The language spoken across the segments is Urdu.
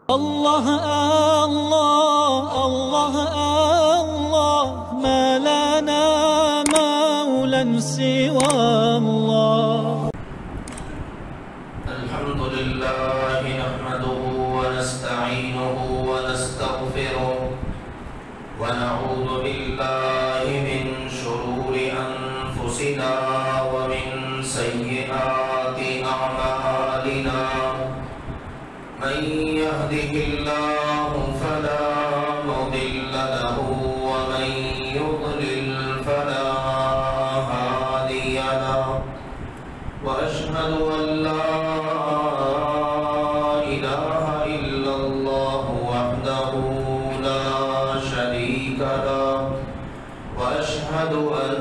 الله الله الله الله ما لنا مولى سوى الله. الحمد لله نحمده ونستعينه ونستغفره ونعوذ بالله من شرور أنفسنا ومن سيئات أعمالنا. من يهده الله فلا مضل له ومن يضلل فلا هادي له. وأشهد أن لا إله إلا الله وحده لا شريك له. وأشهد أن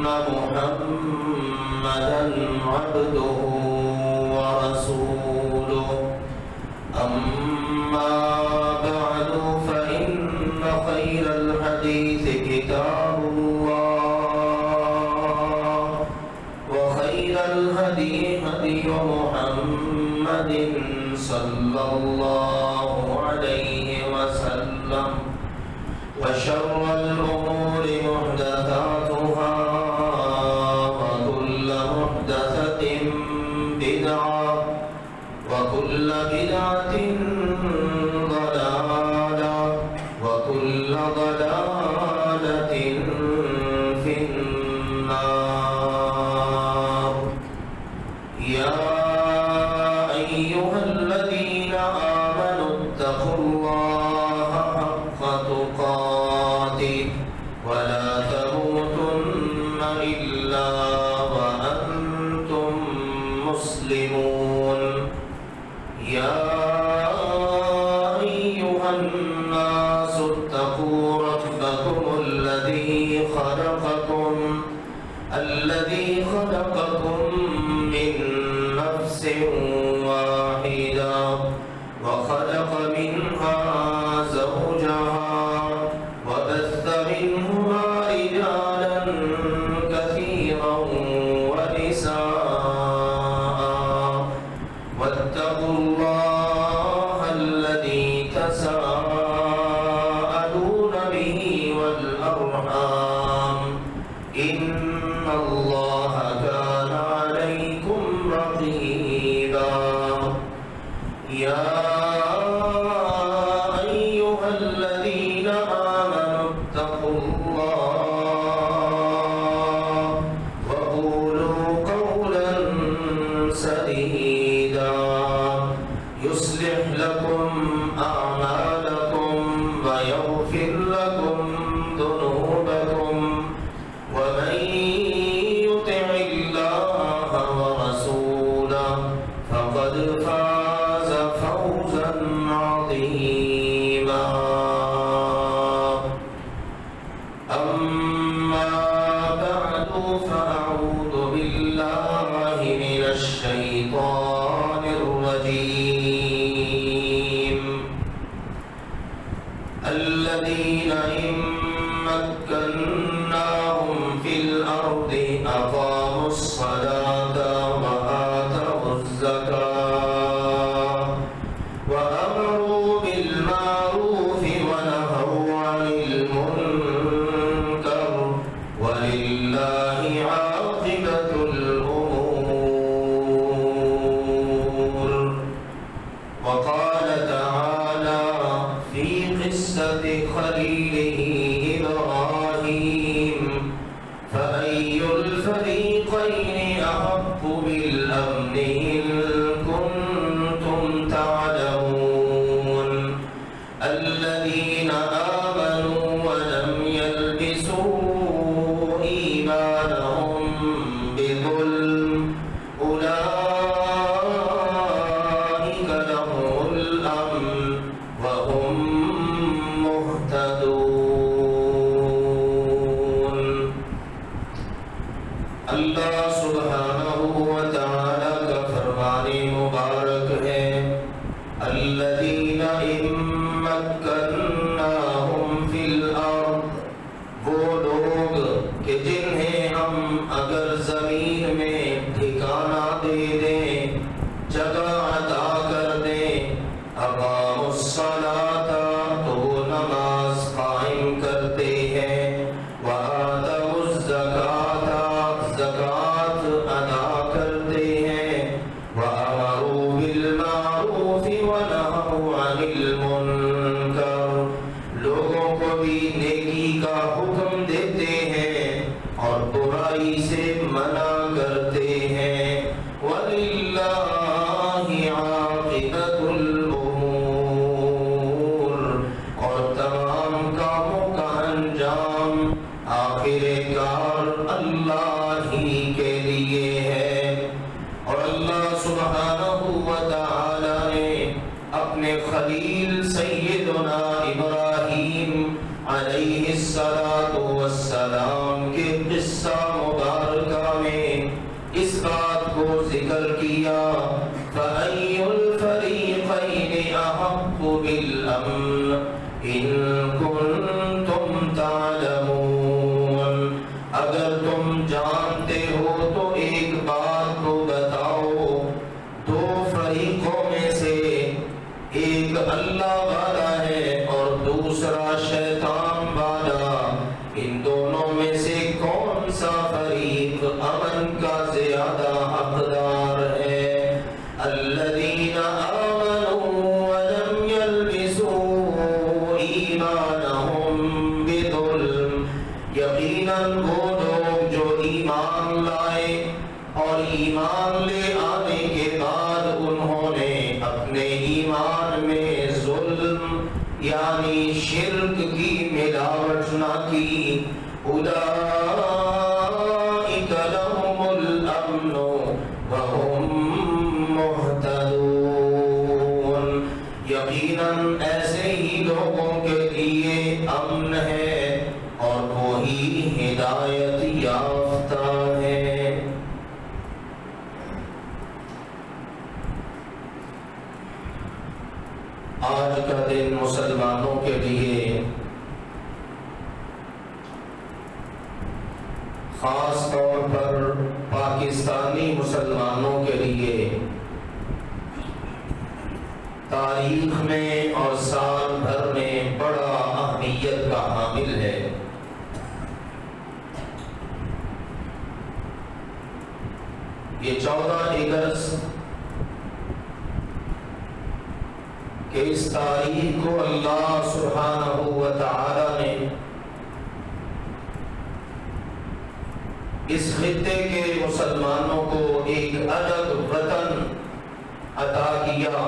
محمدًا عبده ورسوله. أما بعد فإن خير الحديث كتاب الله وخير الهدي هدي محمد صلى الله عليه وسلم. وشر الأمور محدثاتها وكل محدثة بدعة وكل بدعة ضلالة وكل ضلالة في النار. يا أيها الذين آمنوا اتقوا الله حق تقاته ولا تموتن إلا وأنتم مسلمون. يا أيها الناس اتقوا ربكم الذي خلقكم من نفس واحدة وخلق منها زوجها وبث منهما رجالا كثيرا ونساء. واتقوا الله الذي تساءلون به والأرحام إن الله كان عليكم رقيبا. يا أيها الذين آمنوا اتقوا الله وقولوا قولا سديدا يصلح لكم أعمالكم ويغفر لكم ذنوبكم. ومن يطع الله ورسوله فقد فاز فوزا عظيما. أما بعد فأعوذ بالله من الشيطان الرجيم. الذين إن مكناهم في الأرض أقاموا الصلاة وآتوا الزكاة وأمروا بالمعروف ونهوا عن المنكر ولله عاقبة الأمور. وقال تعالى في قصة خليله إبراهيم: فأي الفريقين أحق بالأمن إن كنتم تعلمون. الذين آمنوا ولم يلبسوا إيمانهم بظلم أولئك لهم الأمن وهم مهتدون. اللہ سبحانہ ذکر کیا فَأَيُّ الْفَرِيقَيْنِ أَحَقُّ بِالْأَمْنِ إِن كُنتُمْ تَعْلَمُونَ اگر تم جانتے ہو تو ایک بات کو بتاؤ، دو فریقوں میں سے ایک اللہ والا ہے اور دوسرا شیطان والا، ان دونوں میں سے کون سا فریق امن کا زیادہ حقدار ہے؟ الذین آمنوا ولم یلبسوا ایمانہم بظلم، یقیناً وہ لوگ جو ایمان لائے اور ایمان لے آنے کے بعد انہوں نے اپنے ایمان میں ظلم یعنی شرک کی ملاوٹ نہ کی، اولئک لہم الامن وہم مہتدون، یقیناً ایسے ہی لوگوں کے لیے امن ہے اور وہی ہدایت یافتہ ہے۔ آج کا دن مسلمانوں کے لیے، خاص طور پر پاکستانی مسلمانوں کے لیے، تاریخ میں اور سال بھر میں بڑا اہمیت کا حامل ہے۔ یہ 14 اگست کہ اس تاریخ کو اللہ سبحانہ و تعالی نے اس خطے کے مسلمانوں کو ایک الگ وطن عطا کیا،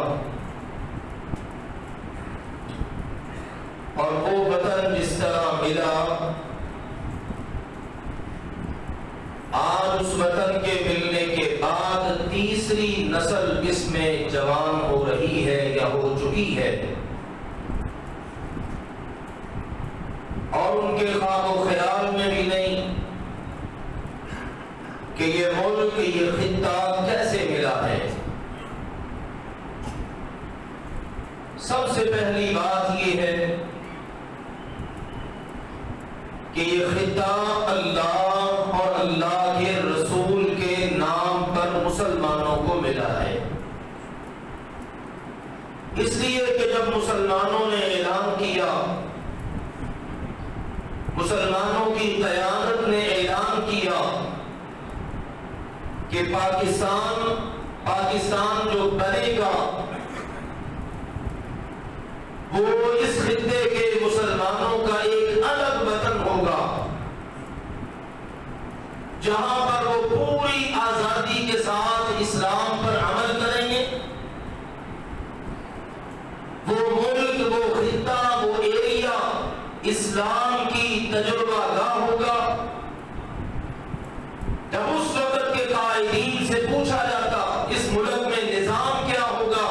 اور وہ وطن جس طرح ملا، آج اس وطن کے ملنے کے بعد تیسری نسل اس میں جوان ہو رہی ہے یا ہو چکی ہے، اور ان کے خواب و خیال میں بھی نہیں کہ یہ ملک، یہ خطہ کیسے ملا ہے۔ سب سے پہلی بات یہ ہے کہ یہ خطہ اللہ اور اللہ کے رسول کے نام پر مسلمانوں کو ملا ہے، اس لیے کہ جب مسلمانوں نے اعلان کیا، مسلمانوں کی قیادت نے اعلان کیا کہ پاکستان جو بنے گا وہ اس خطے کے مسلمانوں کا ایک الگ وطن ہوگا، جہاں پر وہ پوری آزادی کے ساتھ اسلام پر عمل کریں گے، وہ ملک، وہ خطہ، وہ ایریا اسلام کی تجربہ گاہ ہوگا۔ جب اس وقت کے قائدین سے پوچھا جاتا اس ملک میں نظام کیا ہوگا،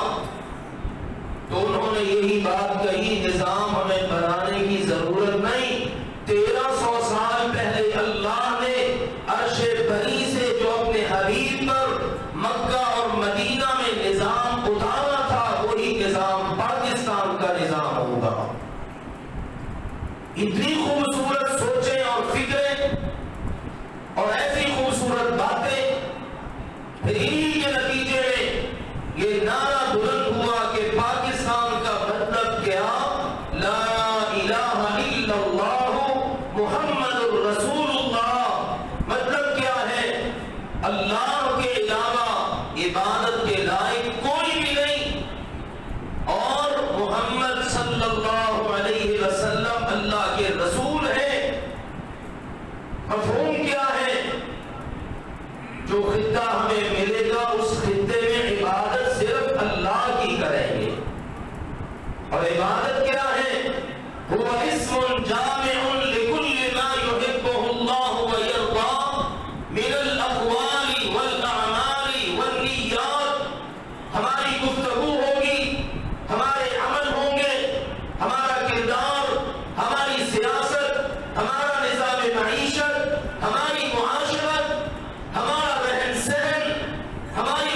تو انہوں نے یہی بات کہی، نظام ہمیں بنانے کی ضرورت نہیں، 1300 سال پہلے اللہ نے عرش بری سے جو اپنے حبیب پر مکہ اور مدینہ میں نظام اتارا تھا، وہی نظام پاکستان کا نظام ہوگا۔ اتنی خوبصورت سوچیں اور فکریں اور ایسی خوبصورت باتیں، پھر انہی کے نتیجے میں یہ نعرہ بلند ہوا کہ پاکستان کا مطلب کیا؟ لا الہ الا اللہ محمد الرسول اللہ۔ مطلب کیا ہے؟ اللہ کے علاوہ عبادت کے لائق کوئی بھی نہیں، اور محمد صلی اللہ علیہ وسلم اللہ کے رسول ہے۔ مفہوم کیا ہے؟ جو خطہ ہمیں ملے گا اس خطے میں عبادت صرف اللہ کی کریں گے، اور عبادت کیا ہے؟ هو اسم جامع لكل ما يحبه الله ويرضاه من الاقوال والاعمال والنيات۔ ہماری گفتگو ہوگی، ہمارے عمل ہوں گے، ہمارا کردار، ہماری سیاست، ہمارا نظام معیشت، ہماری معاشرت، ہمارا رہن سہن، ہماری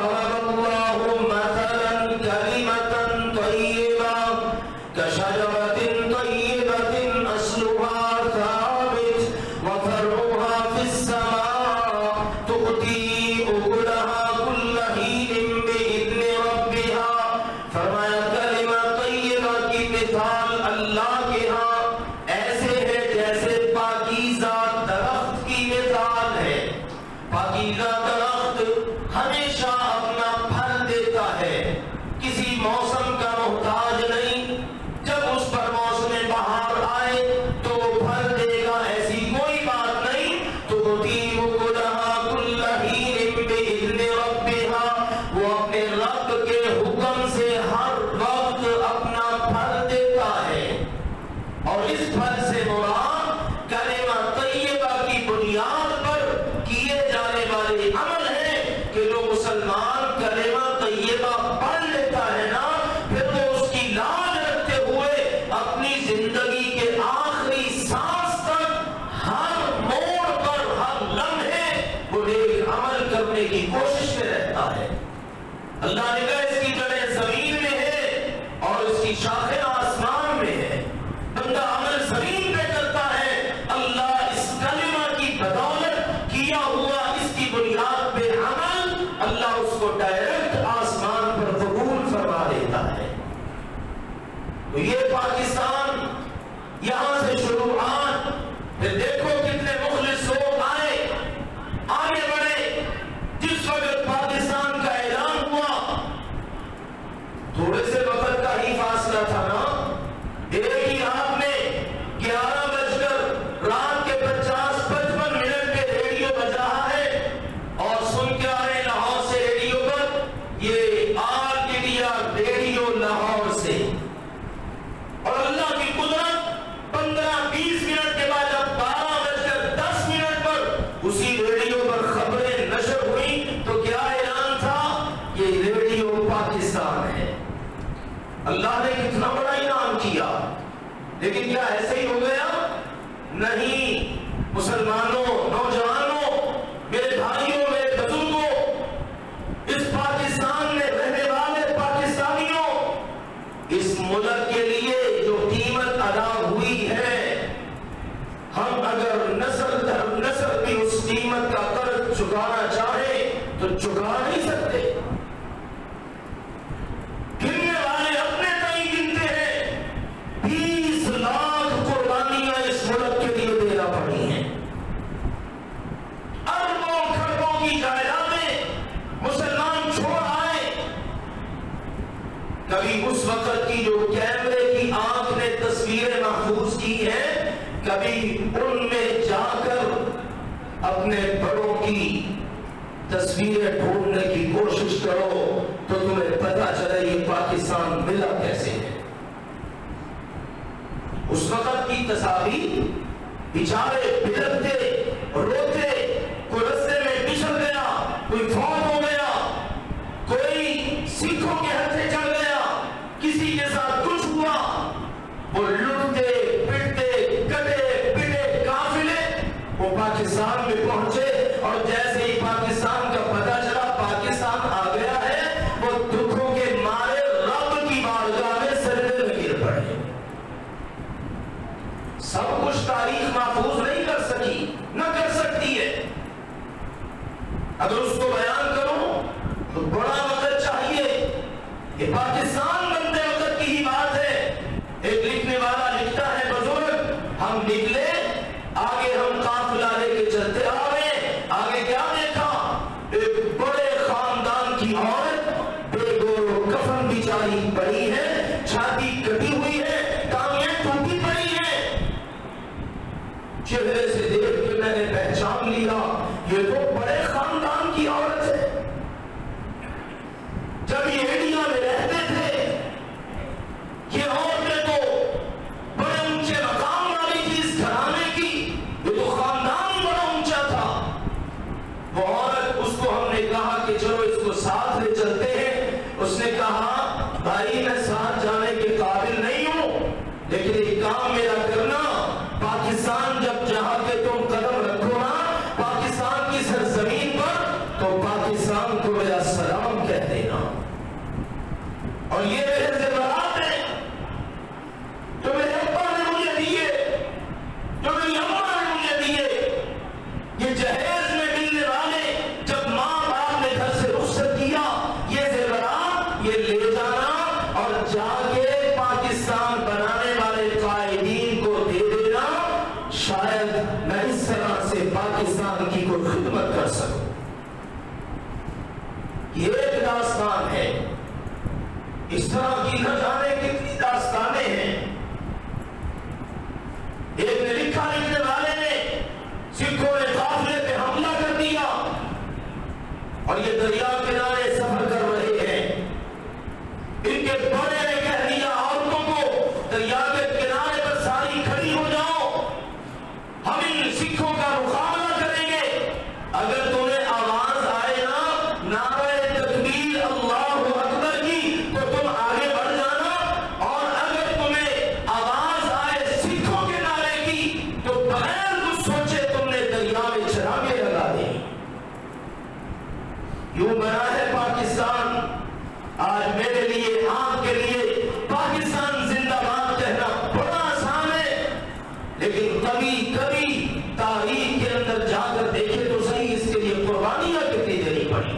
ضرب مثلا كلمة طيبة كشجرة طيبة أصلها ثابت وفرعها في السماء تؤتي أكلها كل حين بإذن ربها فرمایا کلمہ طیبہ کی مثال اللہ کے ہاں ایسے ہے جیسے پاکیزہ درخت کی مثال ہے. پاکیزہ درخت ہمیشہ اپنا پھل دیتا ہے، کسی موسم کا محتاج نہیں. جب اس پر موسم بہار آئے تو وہ پھل دے گا، ایسی کوئی بات نہیں. تو تُؤْتِي أُكُلَهَا كُلَّ حِينٍ بِإِذْنِ رَبِّهَا، وہ اپنے رب کے حکم سے ہر وقت اپنا پھل دیتا ہے. اور اس پھل سے مراد کلمہ طیبہ کی بنیاد پر کیے جانے والے عمل ہیں کہ جو مسلمان کلمہ طیبہ پڑھ لیتا ہے نا، پھر وہ اس کی لاج رکھتے ہوئے اپنی زندگی کے آخری سانس تک ہر موڑ پر ہر لمحے وہ نیک عمل کرنے کی کوشش میں رہتا ہے. اللہ نے کہا اس کی جڑیں زمین میں ہے اور اس کی شاخیں آسمان میں ہے. بندہ عمل زمین پہ کرتا ہے، اللہ اس کلمہ کی بدولت کیا ہوا اس کی بنیاد پہ عمل اللہ اس کو ڈائریکٹ آسمان پر قبول فرما دیتا ہے. تو یہ پاکستان یہاں سے شروعات، پھر دیکھو کتنے مخلص لوگ آئے، آگے بڑھے. جس وقت پاکستان کا اعلان ہوا تھوڑے سے وقت کا ہی فاصلہ تھا نا، ایک ہی رات میں 11:50-55 پہ ریڈیو بج رہا ہے اور سن کے آ رہے لاہور سے ریڈیو پر، یہ آل انڈیا ریڈیو لاہور سے. اور اللہ کی قدرت 15-20 منٹ کے بعد جب 12:10 پر اسی ریڈیو پر خبریں نشر ہوئی تو کیا اعلان تھا؟ یہ ریڈیو پاکستان ہے. اللہ نے کتنا بڑا انعام کیا، لیکن کیا ایسے ہی ہو گیا؟ نہیں. مسلمانوں، نوجوانوں، میرے بھائیوں، میرے بزرگوں، اس پاکستان میں رہنے والے پاکستانیوں، اس ملک کے لیے جو قیمت ادا ہوئی ہے، ہم اگر نسل در نسل بھی اس قیمت کا قرض چکانا چاہیں تو چکا نہیں سکتے. گننے والے اپنے تئیں گنتے ہیں، 20 لاکھ قربانیاں اس ملک کے لیے دینا پڑی ہیں. اربوں کھربوں کی جائیدادیں مسلمان چھوڑ آئے. کبھی اس وقت کی جو کیمرے کی آنکھ نے تصویریں محفوظ کی ہیں، کبھی ان میں جا کر اپنے بڑوں کی تصویریں ڈھونڈنے کی کوشش کرو تو تمہیں پتا چلے یہ پاکستان ملا کیسے ہے. اس وقت کی تصاویر، بیچارے بلکتے روتے، کوئی رستے میں پچھل گیا، کوئی فوت ہو گیا، کوئی سکھوں کے ہتھے چڑھ گیا، کسی کے ساتھ کچھ ہوا، وہ لٹتے پٹتے کٹے پٹے قافلے وہ پاکستان میں پہنچے. اور جیسے ہی پاکستان کا پتہ چلا پاکستان آ گیا ہے، وہ دکھوں کے مارے رب کی بارگاہ میں سجدے میں گر پڑے. سب کچھ تاریخ محفوظ نہیں کر سکی، نہ کر سکتی ہے. اگر اس کو بیان کروں تو بڑا وقت چاہیے. یہ پاکستان بنتے وقت کی ہی بات ہے. ایک لکھنے والا لکھتا ہے، بزرگ ہم نکلے، آگے ہم قافلہ لے کے چلتے آ رہے. آگے کیا دیکھا؟ ایک بڑے خاندان کی عورت بے گور و کفن بیچاری پڑی ہے، چھاتی کٹی ہوئی ہے، ٹانگیں ٹوٹی پڑی ہیں. چہرے سے دیکھ کے میں نے پہچان لیا یہ تو بڑے خاندان کی عورت ہے. جب یہ انڈیا میں رہتے تھے یہ عورتیں تو بڑے اونچے مقام والی تھی اس گھرانے کی، یہ تو خاندان بڑا اونچا تھا. وہ عورت، اس کو ہم نے کہا کہ چلو اس کو ساتھ لے چلتے ہیں. اس نے کہا بھائی میں ساتھ جانے کے قابل نہیں ہوں، لیکن ایک کام میرا کرنا، پاکستان جب جہاں پہ تم قدم رکھو نا پاکستان کی سرزمین پر، تو تو پاکستان کو میرا سلام کہہ دینا. اور یہ میرے زیورات ہیں جو میرے ابا نے مجھے دیے، جو میری اماں نے مجھے دیے. یہ جہیز میں ملنے والے جب ماں باپ نے گھر سے رخصت کیا، یہ زیورات یہ لے جانا اور جا کے پاکستان بنانے والے قائدین کو دے دینا. شاید میں اس طرح سے پاکستان کی کوئی خدمت کر سکوں. یہ ایک داستان ہے. اس طرح کی نہ جانے کتنی داستانیں ہیں. ایک نے لکھا، لکھنے والے نے، سکھوں نے قافلے پہ حملہ کر دیا اور یہ دریا کنارے سفر کر رہے ہیں. ان کے بڑے نے کہہ دیا عورتوں کو دریا کے کنارے پر ساری کھڑی ہو جاؤ، ہم ان سکھوں کا مقابلہ کریں گے. اگر تمہیں آواز آئے نا نعرہ تکبیر اللہ اکبر کی تو تم آگے بڑھ جانا، اور اگر تمہیں آواز آئے سکھوں کے نعرے کی تو بغیر کچھ سوچے تم نے دریا میں چراغیں لگا دی. یوں بنا ہے پاکستان. آج میرے لیے، آپ کے لیے پاکستان زندہ باد کہنا بڑا آسان ہے، لیکن کبھی کبھی تاریخ کے اندر جا کر دیکھے تو صحیح اس کے لیے قربانیاں کتنی دینی پڑی.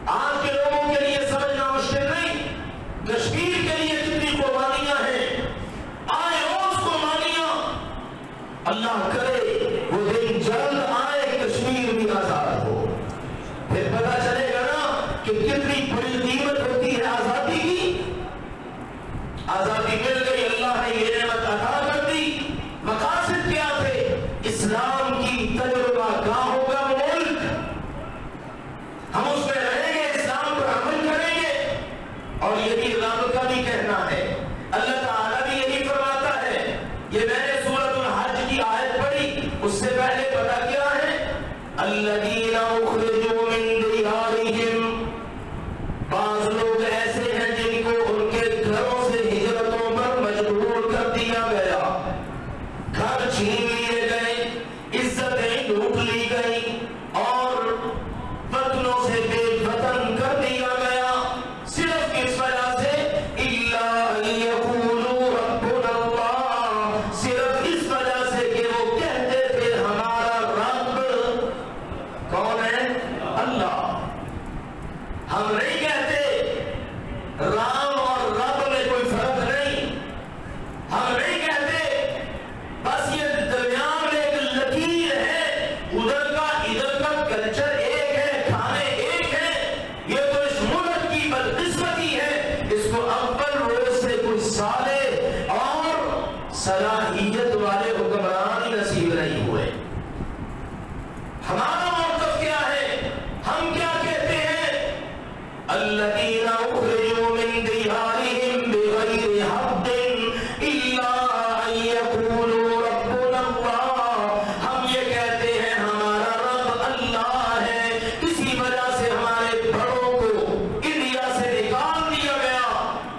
آج کے لوگوں کے لیے سمجھنا مشکل نہیں. کشمیر کے لیے کتنی قربانیاں ہیں، آئے روز قربانیاں. اللہ کرے وہ دن جلد آئے، کشمیر بھی آزاد ہو. پھر پتا چلے گا نا کہ کتنی بڑی قیمت ہوتی ہے آزادی کی. آزادی مل گئی، اللہ نے یہ نعمت عطا کر دی. مقاصد کیا تھے؟ اسلام کی تجربہ گاہ ہوگا ملک، ہم اس میں رہیں گے، اسلام پر عمل کریں گے. اور یہی رب کا بھی کہنا ہے. اللہ تعالیٰ بھی یہی فرماتا ہے. یہ میں نے سورۃ الحج کی آیت پڑھی، اس سے پہلے پتا کیا ہے؟ الذین اخرجوا من دیارہم. بعض لوگ ایسے ہیں جن کو ان کے گھروں سے ہجرتوں پر مجبور کر دیا گیا، گھر چھین لیے گئے، عزتیں لوٹ لی گئی اور وطنوں سے بے وطن کر دیا گیا. صرف کس وجہ سے؟ الا ان یقولوا ربنا اللہ. صرف اس وجہ سے کہ وہ کہتے تھے ہمارا رب کون ہے؟ اللہ. ہم نہیں کہتے رام اور رب میں کوئی فرق نہیں. ہم نہیں کہتے بس یہ درمیان میں ایک لکیر ہے، ادھر کا ادھر کا کلچر ایک ہے، کھانے ایک ہے. یہ تو اس ملک کی بدقسمتی ہے، اس کو اول روز سے کوئی صالح اور صلاحیت والے حکمران ہی نصیب نہیں ہوئے. ہمارا موقف کیا ہے؟ ہم کیا کہتے ہیں؟ الذین اخرجوا من دیارہم بغیر حق الا ان یقولوا ربنا اللہ. ہم یہ کہتے ہیں ہمارا رب اللہ ہے، اسی وجہ سے ہمارے بڑوں کو انڈیا سے نکال دیا گیا.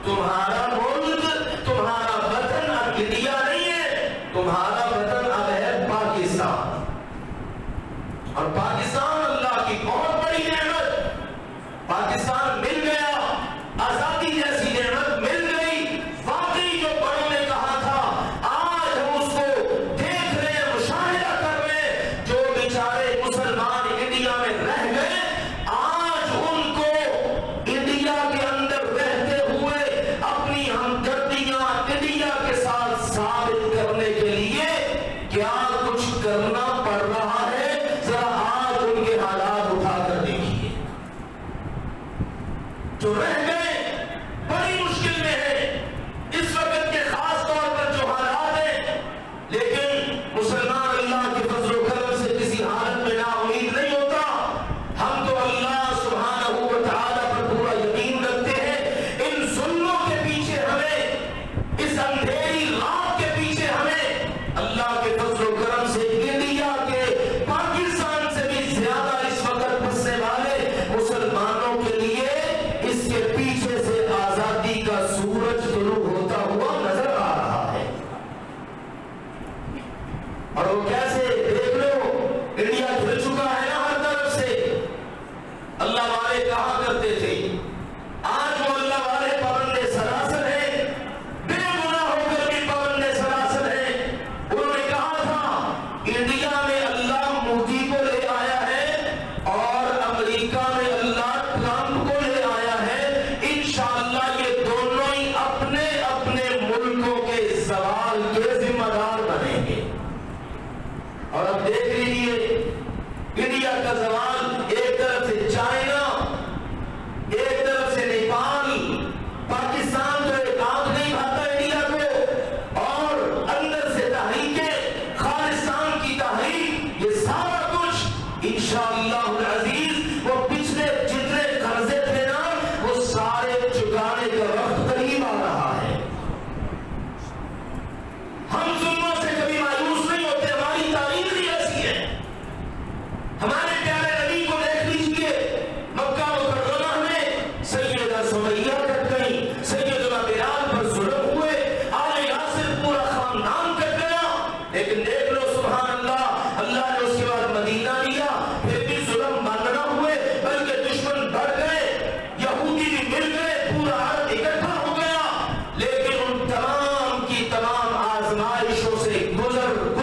تمہارا ملک، تمہارا وطن اب انڈیا نہیں ہے، تمہارا وطن اب ہے پاکستان. اور پاکستان اللہ کی بہت بڑی نعمت. پاکستان مل گیا، آزادی جیسی نعمت مل گئی. واقعی جو بڑوں نے کہا تھا آج ہم اس کو دیکھ رہے ہیں، مشاہدہ کر رہے ہیں. جو بیچارے مسلمان انڈیا میں رہ گئے، آج ان کو انڈیا کے اندر رہتے ہوئے اپنی ہمدردیاں انڈیا کے ساتھ ثابت کرنے کے لیے کیا کچھ کرنا پڑ رہا ہے. ذرا آج ان کے حالات اٹھا کر دیکھیے. جو رہ گئے بڑی مشکل میں ہے اس وقت کے، خاص طور پر جو حالات ہیں. لیکن مسلمان اللہ کے فضل و کرم سے کسی حالت میں نا امید نہیں ہوتا. ہم تو اللہ سبحانہ و تعالیٰ پر پورا یقین رکھتے ہیں. ان ظلموں کے پیچھے ہمیں، اس اندھیری رات کے پیچھے ہمیں اللہ کے فضل و کرم سے انڈیا کے، پاکستان سے بھی زیادہ اس وقت بسنے والے مسلمانوں کے لیے اس کے کا زوال، ایک طرف سے چائنا، ایک طرف سے نیپال، پاکستان تو ایک آنکھ نہیں بھاتا انڈیا کو، اور اندر سے تحریکیں، خالصان کی تحریک، یہ سارا کچھ انشاءاللہ العزیز وہ پچھلے جتنے قرضے تھے نا وہ سارے چکانے کا وقت قریب آ رہا ہے۔ ہم ظلموں سے کبھی مایوس نہیں ہوتے، ہماری تاریخ ہی ایسی ہے۔ ہمارے پیارے نبی کو دیکھ لیجیے، مکہ مکرمہ میں سیدہ سمیہ کٹ گئی، سیدنا بلال پر ظلم ہوئے، آل یاسر پورا خاندان کٹ گیا، لیکن دیکھ لو سبحان اللہ، اللہ نے اس کے بعد مدینہ لیا، پھر بھی ظلم بند نہ ہوئے، بلکہ دشمن بڑھ گئے، یہودی بھی مل گئے، پورا عرب اکٹھا ہو گیا، لیکن ان تمام کی تمام آزمائشوں سے گزر کر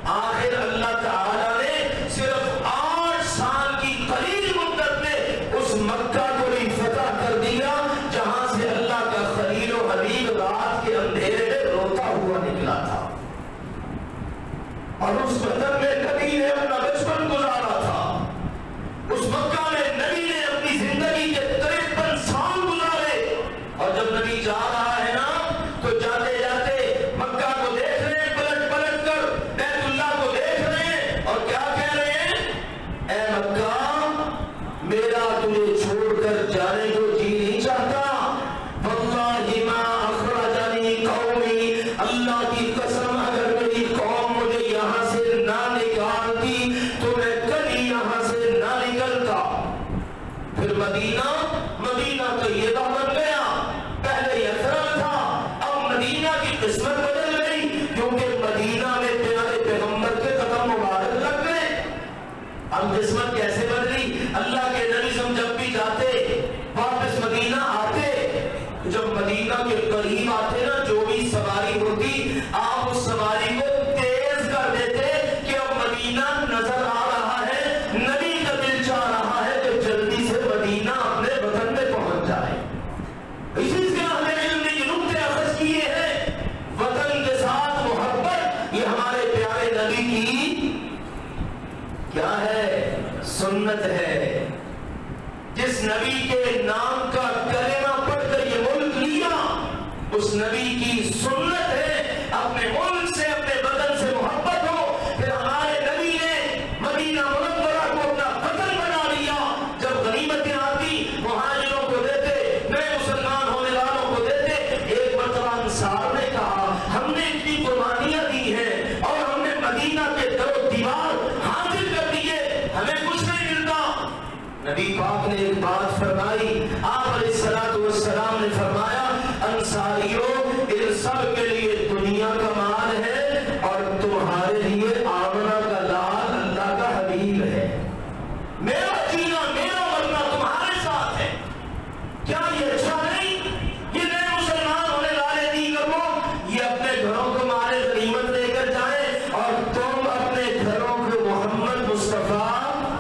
آخر اللہ تعالیٰ نے صرف 8 سال کی قلیل مدت میں اس مکہ کو بھی فتح کر دیا جہاں سے اللہ کا خلیل و حبیب رات کے اندھیرے میں روتا ہوا نکلا تھا، اور اس وطن میں نبی نے اپنا بچپن گزارا تھا، اس مکہ میں نبی نے اپنی زندگی کے 53 سال گزارے، اور جب نبی جا رہا ہے نا تو جاتے جاتے مکہ کو دیکھ رہے ہیں، پلٹ پلٹ کر بیت اللہ کو دیکھ رہے ہیں، اور کیا کہہ رہے ہیں؟ اے مکہ، میرا تجھے چھوڑ کر جانے کو جی نہیں چاہتا، واللہ ما اخرجنی قومی، اللہ کی قسم اگر میری قوم مجھے یہاں سے نہ نکالتی تو میں کبھی یہاں سے نہ نکلتا۔ پھر مدینہ طیبہ بن گیا، پہلے یثرب تھا، اب مدینہ کی قسمت بدل گئی، کیونکہ مدینہ میں پیارے پیغمبر کے قدم مبارک لگ گئے۔ اب قسمت کیسے بدلی؟ اللہ کے نبی جب بھی جاتے واپس مدینہ آتے، جب مدینہ کے قریب آتے نا، جو بھی سواری ہوتی آپ اس سواری کو تیز کر دیتے کہ اب مدینہ نظر آ رہا ہے، نبی کا دل چاہ رہا ہے کہ جلدی سے مدینہ اپنے وطن میں پہنچ جائے۔ اسی سے ہمیں علم نے یہ نقطے اخذ کیے ہیں، وطن کے ساتھ محبت یہ ہمارے پیارے نبی کی کیا ہے؟ سنت ہے۔ جس نبی کے نام کا کلمہ پڑھ کر یہ ملک لیا، اس نبی کی سنت ہے اپنے ملک سے، اپنے وطن سے محبت ہو۔ پھر ہمارے نبی نے مدینہ منورہ کو اپنا وطن بنا لیا، جب غنیمتیں آتی مہاجروں کو دیتے، نئے مسلمان ہونے والوں کو دیتے۔ ایک مرتبہ انصار نے کہا ہم نے اتنی قربانیاں دی ہیں اور ہم نے مدینہ کے در و دیوار حاصل کر دیے، ہمیں کچھ نہیں ملتا۔ نبی پاک نے ایک بات فرمائی، آپ علیہ السلام نے فرمایا انصاریوں، ان سب کے لیے دنیا کا مال ہے اور تمہارے لیے آمنہ کا لال اللہ کا حبیب ہے، میرا جینا میرا مرنا تمہارے ساتھ ہے۔ کیا یہ اچھا نہیں؟ یہ نئے مسلمان ہونے والے دیگر لوگ یہ اپنے گھروں کو مال غنیمت لے کر جائیں، اور تم اپنے گھروں کو محمد مصطفیٰ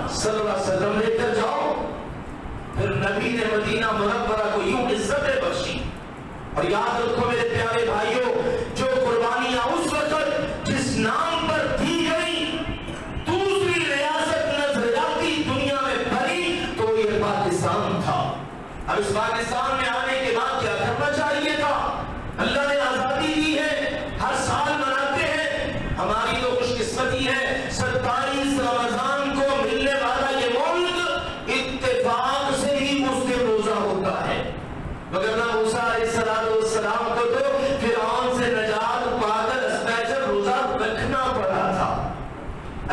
صلی اللہ علیہ وسلم لے کر جاؤ۔ پھر نبی نے مدینہ منورہ کو یوں عزتیں بخشی۔ اور یاد رکھو میرے پیارے بھائیوں، جو قربانیاں اس وقت جس نام پر دی گئی دوسری ریاست نظریاتی دنیا میں بھری تو یہ پاکستان تھا۔ اب اس پاکستان میں آنے کے بعد کیا کرنا چاہیے تھا؟ اللہ نے آزادی دی ہے، ہر سال مناتے ہیں، ہماری تو خوش قسمتی ہے 27 رمضان کو ملنے والا یہ ملک اتفاق سے ہی اس دن روزہ ہوتا ہے، مگر نہ موسیٰ علیہ السلام کو تو فرعون سے نجات پا کر اسپیشل روزہ رکھنا پڑا تھا۔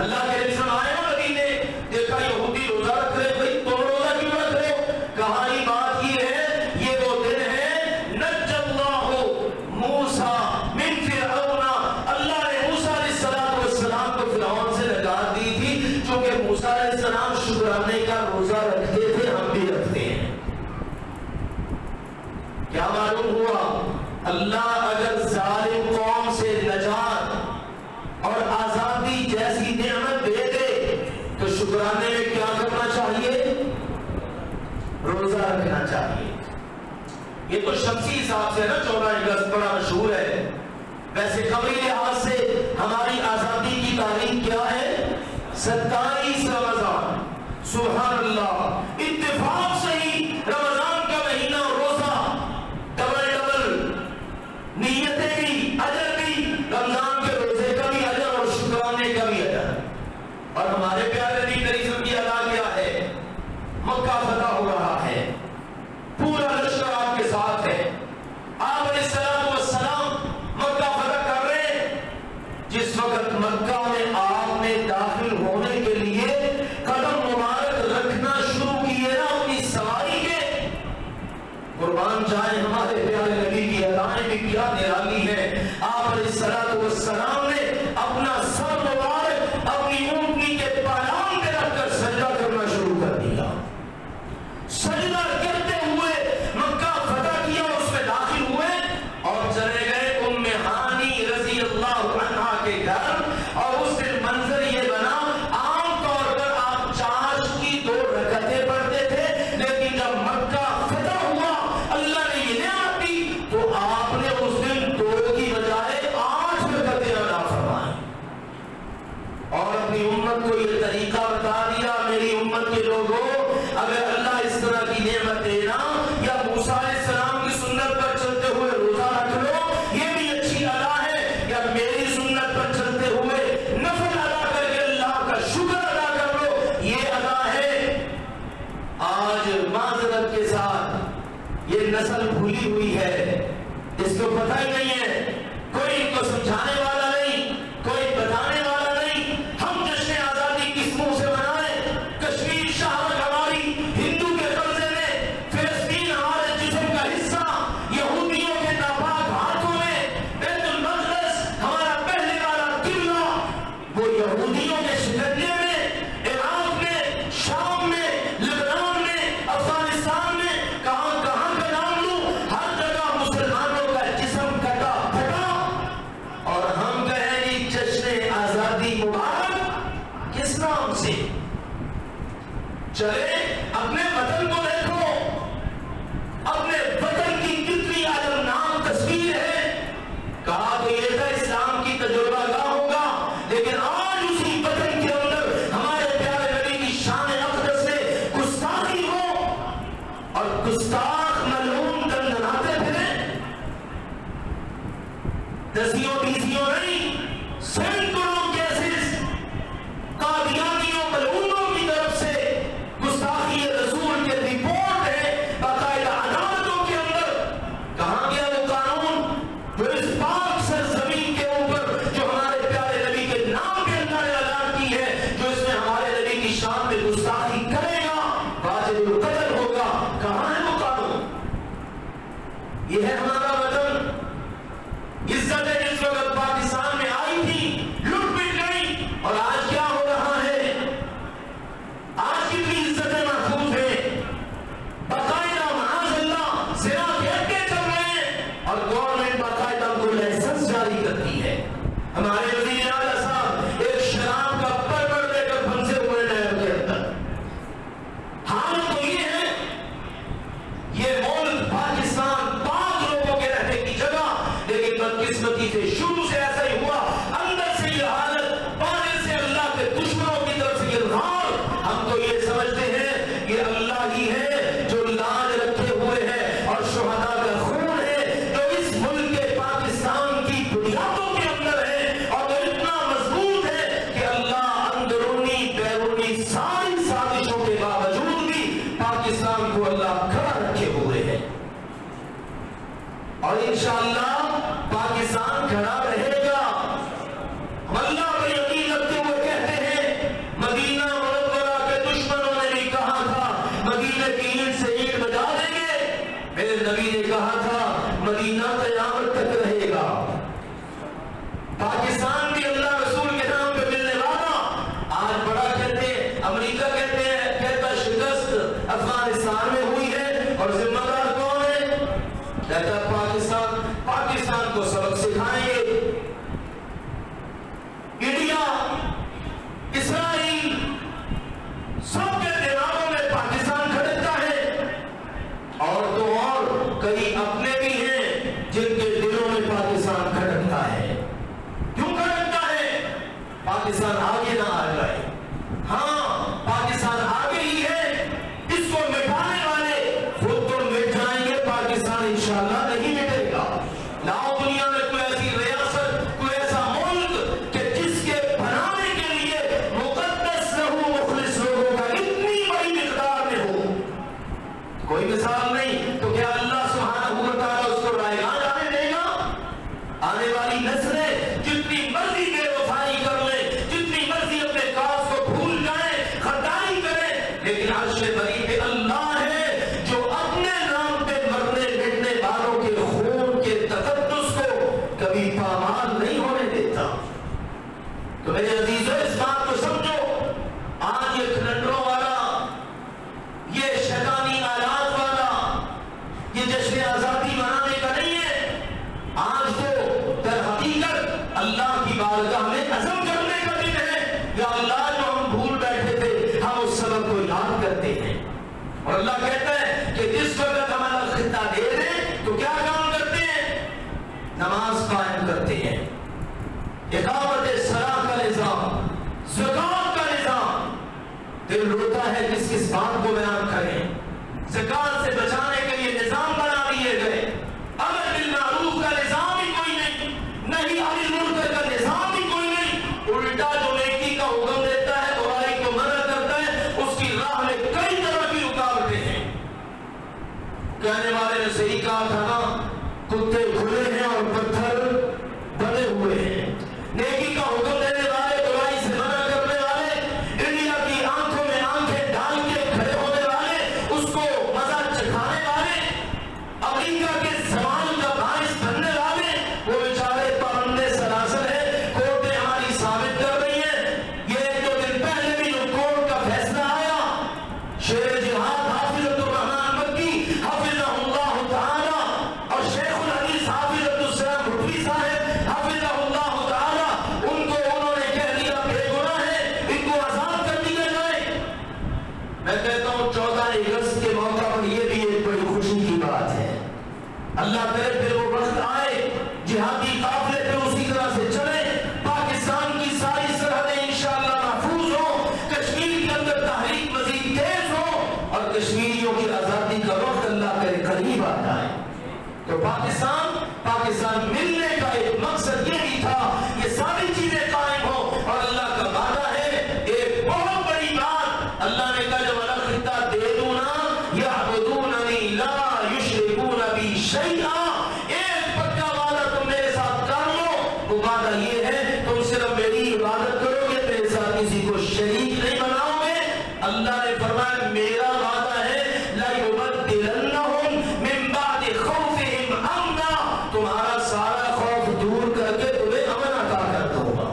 اللہ کے رسول آئے نا مدینے، دیکھا یہودی روزہ رکھ رہے، بھائی تم روزہ کیوں رکھ رہے ہو؟ کہا یہ بات یہ ہے، یہ وہ دن ہے نجّ اللہ موسیٰ من فرعون، اللہ نے موسیٰ علیہ السلام کو فرعون سے نجات دی تھی، چونکہ موسیٰ علیہ السلام شکرانے کا روزہ رکھتے تھے، ہم بھی رکھتے ہیں۔ کیا معلوم ہوا؟ اللہ اگر ظالم قوم سے نجات اور آزادی جیسی نعمت دے دے تو شکرانے میں کیا کرنا چاہیے؟ روزہ رکھنا چاہیے۔ یہ تو شمسی حساب سے نا 14 اگست بڑا مشہور ہے، ویسے قمری لحاظ سے ہماری آزادی کی تاریخ کیا ہے؟ 27 رمضان۔ سبحان اللہ، اتفاق سے ہی رمضان کا مہینہ روزہ ڈبل ڈبل نیتیں بھی، اجر بھی، رمضان کے روزے کا بھی اجر اور شکرانے کا بھی اجر۔ اور ہمارے پیارے نبی کریم کی ادا کیا ہے، مکہ فتح ہو رہا ہے، پورا لشکر آپ کے ساتھ ہے، آپ علیہ السلام مکہ فتح کر رہے ہیں۔ جس وقت مکہ میں آپ نے داخل ہونے کے لیے قدم مبارک رکھنا شروع کیے نا اپنی سواری کے، قربان جائیں ہمارے پیارے نبی کی ادائیں بھی کیا نرالی ہے۔ آپ علیہ السلام نے اپنا سر مبارک اپنی اونٹنی کے پالان پہ رکھ کر سجدہ کرنا شروع کر دیا۔ سجدہ کرتے ہوئے مکہ فتح کیا، اس میں داخل ہوئے اور چلے گئے ام ہانی رضی اللہ عنہا کے گھر۔ اور اس دن منظر یہ بنا، عام طور پر آپ چاش کی 2 رکعتیں پڑھتے تھے، لیکن جب مکہ فتح ہوا اللہ نے یہ نعمت دی تو آپ نے اس دن 2 کی بجائے 8 رکعتیں ادا فرمائیں اور اپنی امت کو یہ طریقہ بتا دیا، میری امت کے لوگوں اگر اللہ اس طرح کی نعمت دینا، یا موسیٰ علیہ السلام کی سنت پر چلتے ہوئے روزہ رکھ لو، یہ بھی اچھی ادا ہے، یا میری سنت پر چلتے ہوئے نفل ادا کر کے اللہ کا شکر ادا کر لو، یہ ادا ہے۔ آج معذرت کے ساتھ یہ نسل بھولی ہوئی ہے، اس کو پتہ ہی نہیں ہے، کوئی ان کو سمجھانے والا نہیں، کوئی بتانے والا نہیں۔ ہم جشن آزادی کس منہ سے منائیں؟ کشمیر شہر ہماری ہندو کے قبضے میں، فلسطین ہمارے جسم کا حصہ، یہودیوں کے ناپاک ہاتھوں میں، بیت المقدس ہمارا پہلے والا قبلہ وہ یہودیوں کے شکنجے میں، عراق میں، شام میں، لبنان میں، افغانستان میں، کہاں کہاں کا نام لوں، ہر جگہ مسلمانوں کا جسم کٹا پھٹا، اور ہم کہیں گے جشن آزادی مبارک کس نام سے؟ چلے اپنے وطن کو دیکھو، اپنے وطن کی کتنی عالمنام تصویر ہے۔ کہا تو یہ تھا اسلام کی تجربہ گاہ ہوگا، لیکن آج اسی وطن کے اندر ہمارے پیارے نبی کی شان اقدس سے گستاخی ہو اور گستاخ ملعون دندناتے پھریں۔ دسیوں بیسیوں نہیں، سینکڑوں کیسز قادیانیوں ملعونوں کی طرف سے گستاخی رسول کے رپورٹ ہے باقاعدہ عدالتوں کے اندر۔ کہاں گیا وہ قانون جو اس پاک سرزمین کے اوپر جو ہمارے پیارے نبی کے نام پہ اللہ نے اعلان کی ہے، جو اس میں ہمارے نبی کی شان پہ گستاخی کرے گا واجب القتل ہوگا؟ کہاں ہے وہ قانون؟ یہ ہے ہمارا وطن۔ عزتیں جس وقت پاکستان میں آئی تھی لٹ پٹ گئی، اور آج کیا ہو رہا ہے؟ آج کتنی عزتیں محفوظ ہیں، باقاعدہ معاذ اللہ زنا کے اڈے چل رہے ہیں، اور گورنمنٹ باقاعدہ کو لائسنس جاری کرتی ہے۔ ہمارے وزیر اعلیٰ صاحب ایک شراب کا پرپر لے کر پھنسے ہوئے نیب کے اندر۔ حال تو یہ ہے، یہ ملک پاکستان پاک لوگوں کے رہنے کی جگہ، لیکن بدقسمتی سے شروع سے ایسا ہی ہوا، اندر سے یہ حالت، باہر سے اللہ کے دشمنوں کی طرف سے یہ غار۔ ہم تو یہ سمجھتے ہیں یہ اللہ ہی ہے جو لاج رکھے ہوئے ہے اور شہداء کا خون ہے جو اس ملک کے پاکستان کی بنیادوں کے اندر ہے، اور وہ اتنا مضبوط ہے کہ اللہ اندرونی بیرونی ساری سازشوں کے باوجود بھی پاکستان کو اللہ کھڑا رکھے ہوئے ہے، اور انشاءاللہ پاکستان کھڑا رہے گا۔ ہم اللہ پر یقین رکھتے ہوئے کہتے ہیں، مدینہ منورہ کے دشمنوں نے بھی کہا تھا مدینہ کی اینٹ سے اینٹ بجا دیں گے، میرے نبی نے کہا تھا مدینہ قیامت تک رہے گا۔ پاکستان بھی اللہ رسول کے نام پہ ملنے والا۔ آج بڑا کہتے ہیں، امریکہ کہتے ہیں، کہتا شکست افغانستان میں ہوئی ہے، اور ذمہ دار کون ہے؟ کہتا پاکستان کو سبق سکھائیں گے۔ انڈیا، اسرائیل، سب کے دماغوں میں پاکستان کھڑکتا ہے، اور تو اور کئی اپنے بھی ہیں جن کے دلوں میں پاکستان کھڑکتا ہے۔ کیوں کھڑکتا ہے؟ پاکستان آگے نہ آ جائے۔ ہاں پاکستان آگے عرش بری پہ اللہ ہے جو اپنے نام پہ مرنے مٹنے والوں کے خون کے تقدس کو کبھی پامال نہیں ہونے دیتا۔ تو میرے عزیزوں اس بات کو سمجھو، آج یہ کلنڈروں والا، یہ شیطانی آلات والا، یہ جشن آزادی منانے کا نہیں ہے، آج تو در حقیقت اللہ کی بارگاہ میں عزم کرنے کا دن ہے۔ یا اللہ جو ہم بھول بیٹھے تھے ہم اس سبب کو یاد کرتے ہیں، اور اللہ کہتا ہے کہ جس وقت ہمارا خطہ دے دیں تو کیا کام کرتے ہیں؟ نماز قائم کرتے ہیں، اقامت صلاۃ کا نظام، زکوٰۃ کا نظام۔ دل روتا ہے کس کس بات کو بیان کریں، زکوٰۃ سے بچانے کے لیے نظام بنا دیے گئے، امر بالمعروف کا نظام ہی کوئی نہیں، نہی عن المنکر کا نظام ہی کوئی نہیں، الٹا جو نیکی کا حکم دیتا ہے برائی کو منع کرتا ہے، اس کی راہ میں کئی طرح کی رکاوٹیں ہیں۔ کہنے والے نے صحیح کہا تھا نا، کتے کھلے ہیں اور پتھر بنے ہوئے ہیں۔ نیکی کا حکم دینے والے، برائی سے منع کرنے والے، انڈیا کی آنکھوں میں آنکھیں ڈال کے کھڑے ہونے والے، اس کو مزہ چکھانے والے، امریکہ کے زوال کا باعث بننے والے، وہ بیچارے پابندے سلاسل ہیں۔ کورٹیں ہماری ثابت کر رہی ہیں، یہ ایک دو دن پہلے بھی جو کورٹ کا فیصلہ آیا، شیر جہاد حافظ الرحمن مکی حافظہ اللہ تعالی اور شیخ الحدیث حافظ عبدالسلام بھٹوی صاحب حافظہ اللہ تعالی، ان کو انہوں نے کہہ دیا بے گناہ ہے، ان کو آزاد کر دیا جائے۔ میں کہتا ہوں 14 اگست کے موقع پر یہ بھی ایک بڑی خوشی کی بات ہے۔ اللہ کرے پھر وہ وقت آئے، جہادی قافلے پہ اسی طرح سے چلے، پاکستان کی ساری سرحدیں انشاءاللہ محفوظ ہوں، کشمیر کے اندر تحریک مزید تیز ہو، اور کشمیریوں کی آزادی کا وقت اللہ کرے قریب آتا ہے۔ تو پاکستان ملنے کا ایک مقصد یہ بھی تھا، یہ ساری چیزیں قائم ہوں، اور اللہ کا وعدہ ہے ایک بہت بڑی بات، اللہ نے کہا جب الگ خطہ دے دوں نا، یعبدوننی لا یشرکون بی شیئا، ایک پکا وعدہ تم میرے ساتھ کر لو، وہ وعدہ یہ ہے تم صرف میری عبادت کرو گے، میرے ساتھ کسی کو شریک نہیں بناؤ گے۔ اللہ نے فرمایا میرا وعدہ ہے لَيُبَدِّلَنَّهُمْ مِن بَعْدِ خَوْفِهِمْ أَمْنًا، تمہارا سارا خوف دور کر کے تمہیں امن عطا کر دوں گا۔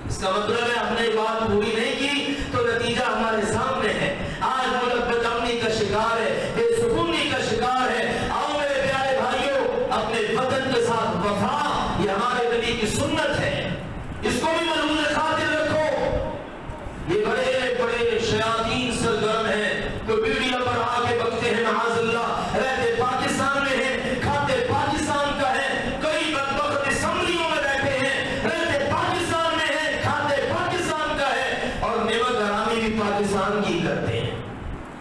اس کا مطلب ہے ہم نے بات پوری نہیں کی تو نتیجہ ہمارے سامنے ہے۔ آج ملک بد امنی کا شکار ہے، بے سکونی کا شکار ہے۔ آؤ میرے پیارے بھائیوں، اپنے وطن کے ساتھ وفا یہ ہمارے نبی کی سنت ہے، اس کو بھی ملحوظ خاطر رکھو۔ یہ بڑے بڑے شیاطین سرگرم ہیں جو میڈیا پر آ کے بکتے ہیں، معاذ اللہ، رہتے پاکستان میں ہیں، کھاتے پاکستان کا ہے، کئی بدبخت اسمبلیوں میں بیٹھے ہیں، رہتے پاکستان میں ہیں، کھاتے پاکستان کا ہے، اور نعمت حرامی بھی پاکستان کی کرتے ہیں۔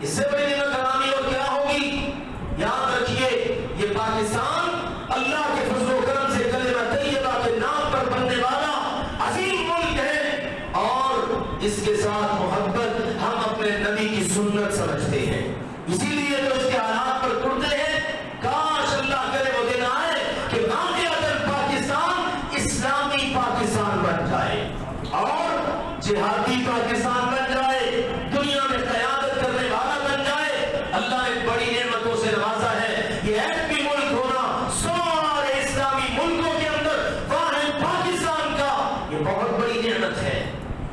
اس سے بڑی نعمت حرامی اور کیا ہوگی؟ یاد رکھیے یہ پاکستان اللہ کے فضل و کرم سے کلمہ طیبہ کے نام پر بننے والا عظیم ملک ہے، اور اس کے ساتھ محبت ہم اپنے نبی کی سنت سمجھتے ہیں، اسی لیے جو اس کے حالات پر ٹوٹتے ہیں، کاش اللہ کرے وہ دن آئے کہ واقعتاً پاکستان اسلامی پاکستان بن جائے اور جہادی پاکستان بن جائے، دنیا میں قیادت کرنے والا بن جائے۔ اللہ نے بڑی نعمتوں سے نوازا ہے، یہ ایک بھی ملک ہونا سارے اسلامی ملکوں کے اندر واحد پاکستان کا یہ بہت بڑی نعمت ہے،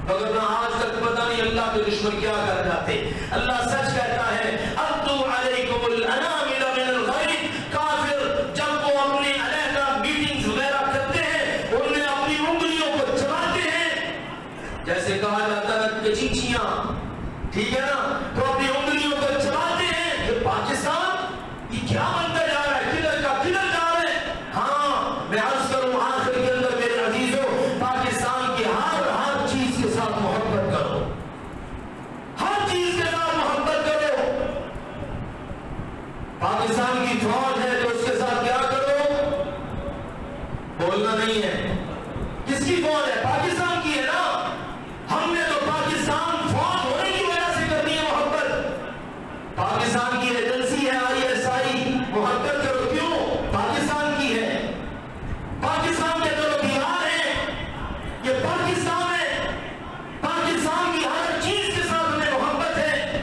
مگر نہ آج تک پتہ نہیں اللہ کے دشمن کیا کر جاتے۔ اللہ سچ کہتا ہے اَدُّ عَلَيْكُمُ الْأَنَامِلَ مِنَ الْغَيْظِ، کافر جب وہ اپنے علیحدہ میٹنگز وغیرہ کرتے ہیں ان میں اپنی انگلیوں کو چباتے ہیں، جیسے کہا جاتا ہے کہ چینچیاں، ٹھیک ہے نا، تو اپنی انگلیوں کو چباتے ہیں۔ یہ پاکستان یہ کیا بنتا جا رہا ہے، کدھر کا کدھر جا رہا ہے؟ ہاں میں عرض کروں آخر کے اندر میرے عزیزوں، پاکستان کی ہر چیز کے ساتھ محبت کرو، ہر چیز کے ساتھ محبت کرو۔ پاکستان کی فوج ہے جو اس کے ساتھ کیا کرو، بولنا نہیں ہے، کس کی فوج ہے؟ پاکستان کی ہے نا، ہم نے تو پاکستان فوج ہونے کی وجہ سے کرنی ہے محبت۔ پاکستان کی ایجنسی ہے ISI، محبت کرو، کیوں؟ پاکستان کی ہے، پاکستان کے جو دیوار ہیں یہ پاکستان ہے، پاکستان کی ہر چیز کے ساتھ ہمیں محبت ہے۔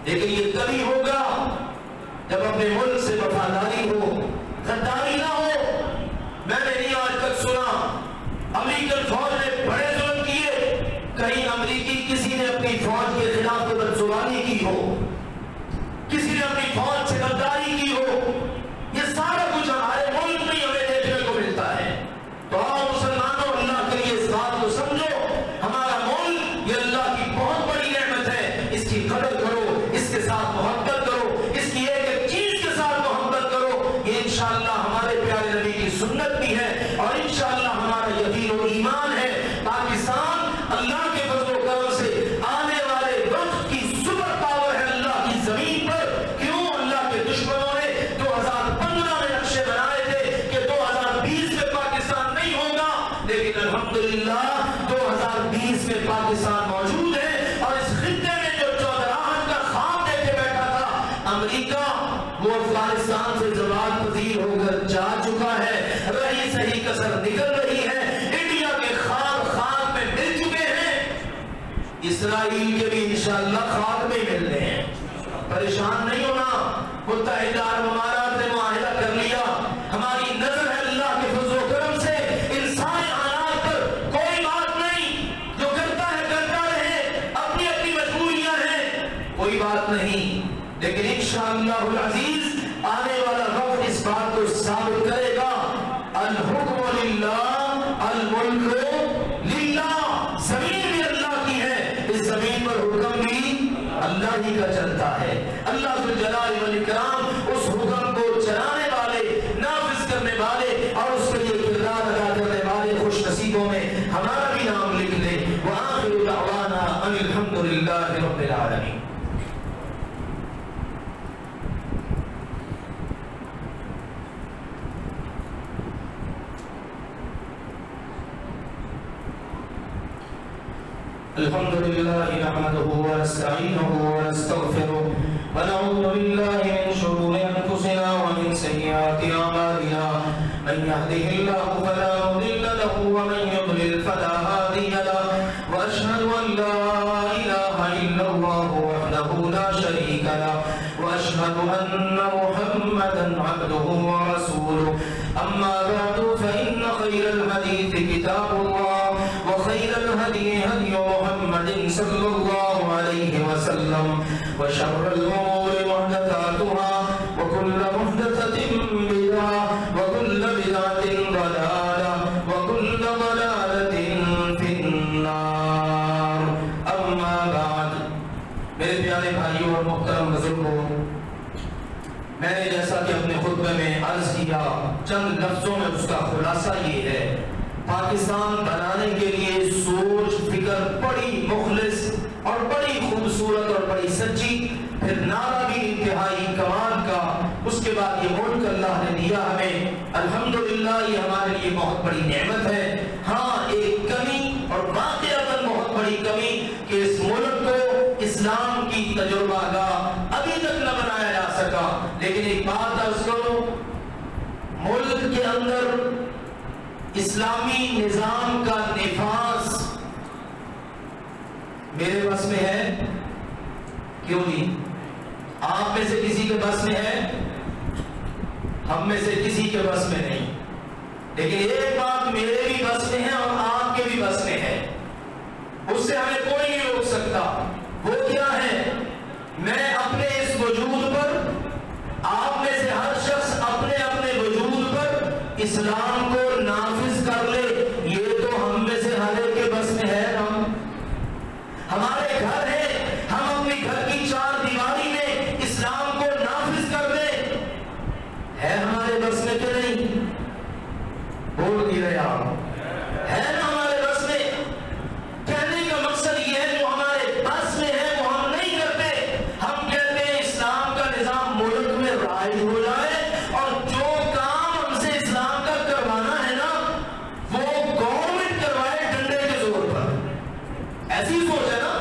لیکن یہ تبھی ہوگا جب اپنے ملک سے وفاداری ہو، غداری نہ ہو۔ میں نے نہیں آج تک سنا امریکن فوج نے بڑے ظلم کیے، کہیں امریکی کسی نے اپنی فوج کے خلاف بدزبانی کی ہو، کسی نے اپنی فوج سے غداری کی ہو۔ یہ سارا کچھ ہمارے ملک میں ہمیں دیکھنے کو ملتا ہے۔ تو آؤ مسلمانوں، اللہ کے لیے اس بات کو سمجھو، ہمارا ملک یہ اللہ کی بہت بڑی نعمت ہے، اس کی قدر کرو، اس کے ساتھ محبت کرو، اس کی ایک ایک چیز کے ساتھ محبت کرو۔ یہ انشاءاللہ ہمارے پیارے نبی کی سنت بھی ہے اور انشاءاللہ ہمارا یقین و ایمان ہے۔ پاکستان اللہ کے فضل و کرم سے آنے والے وقت کی سپر پاور ہے اللہ کی زمین پر۔ کیوں؟ اللہ کے دشمنوں نے 2015 میں نقشے بنائے تھے کہ 2020 میں پاکستان نہیں ہوگا، لیکن الحمدللہ 2020 میں پاکستان موجود ہے۔ اور اس خطے میں جو چودراہٹ کا خواب دے کے بیٹھا تھا امریکہ، وہ افغانستان سے زوال پذیر ہو کر جا چکا ہے، رہی صحیح کسر نکل رہی ہے، انڈیا کے خواب خاک میں مل چکے ہیں، اسرائیل کے بھی انشاءاللہ خاک میں ملنے ہیں۔ پریشان نہیں ہونا، متحدہ عرب امارات نے معاہدہ کر لیا، ہماری نظر ہے اللہ کے فضل و کرم سے انسانی حالات پر کوئی بات نہیں، جو کرتا ہے کرتا رہے، اپنی اپنی مجبوریاں ہیں، کوئی بات نہیں، لیکن انشاءاللہ العزیز آنے والا وقت اس بات کو ثابت کرے گا، الحکم للہ الملک للہ، زمین بھی اللہ کی ہے، اس زمین پر حکم بھی اللہ ہی کا چلتا ہے۔ اللہ ذو الجلال والاکرام اس حکم کو چلانے والے، نافذ کرنے والے اور اس کے لیے کردار ادا کرنے والے خوش نصیبوں میں ہمارا بھی نام لکھ لے۔ وآخر دعوانا ان الحمد للہ رب العالمین۔ الحمد لله نحمده ونستعينه ونستغفره ونعوذ بالله من شرور أنفسنا ومن سيئات أعمالنا، من يهده الله فلا مضل له ومن يضلل فلا هادي له، وأشهد أن لا إله إلا الله وحده لا شريك له، وأشهد أن محمدا عبده ورسوله، أما بعد فإن خير الحديث كتاب الله، وخير الهدي هدي محمد صلى الله عليه وسلم، وشر الأمور محدثاتها، وكل محدثة بدعة، وكل بدعة ضلالة، وكل ضلالة في النار۔ أما بعد، میرے پیارے بھائیوں اور محترم بزرگوں، میں نے جیسا کہ اپنے خطبے میں عرض کیا، چند لفظوں میں اس کا خلاصہ یہ ہے، پاکستان بنانے کے لیے سوچ فکر بڑی مخلص اور بڑی خوبصورت اور بڑی سچی، پھر نعرہ بھی انتہائی کمال کا، اس کے بعد یہ ملک اللہ نے دیا ہمیں، الحمدللہ یہ ہمارے لیے بہت بڑی نعمت ہے۔ ہاں ایک کمی اور واقعتاً بہت بڑی کمی کہ اس ملک کو اسلام کی تجربہ گاہ ابھی تک نہ بنایا جا سکا، لیکن ایک بات عرض کرو، ملک کے اندر اسلامی نظام کا نفاذ میرے بس میں ہے؟ کیوں نہیں؟ آپ میں سے کسی کے بس میں ہے؟ ہم میں سے کسی کے بس میں نہیں، لیکن ایک بات میرے بھی بس میں ہے اور آپ کے بھی بس میں ہے، اس سے ہمیں کوئی نہیں روک سکتا۔ وہ کیا ہے؟ میں اپنے اس وجود پر، آپ میں سے ہر شخص اپنے اپنے وجود پر اسلام کو نافذ کر لے، یہ تو ہم میں سے ہر ایک کے بس میں ہے نا۔ ہمارے گھر ہے، ہم اپنی گھر کی چار دیواری میں اسلام کو نافذ کر دیں، ہے ہمارے بس میں کہ نہیں؟ بول نہیں رہے آپ، ہے نا ہمارے بس میں؟ کہنے کا مقصد یہ ہے جو ہمارے بس میں ہے وہ ہم نہیں کرتے، ہم کہتے ہیں اسلام کا نظام ملک میں رائج ہو جائے اور جو کام ہم سے اسلام کا کروانا ہے نا وہ گورنمنٹ کروائے ڈنڈے کے زور پر۔ ایسی سوچ ہے نا،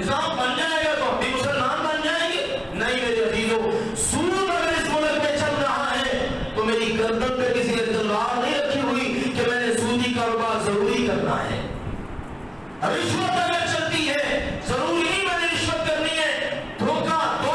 نظام بن جائے گا تو ہم بھی مسلمان بن جائیں گے؟ نہیں میرے عزیزوں، سود اگر اس ملک میں چل رہا ہے تو میری گردن پہ کسی نے تلوار نہیں رکھی ہوئی کہ میں نے سودی کاروبار ضروری کرنا ہے۔ رشوت اگر چلتی ہے ضروری نہیں میں نے رشوت کرنی ہے، دھوکہ دو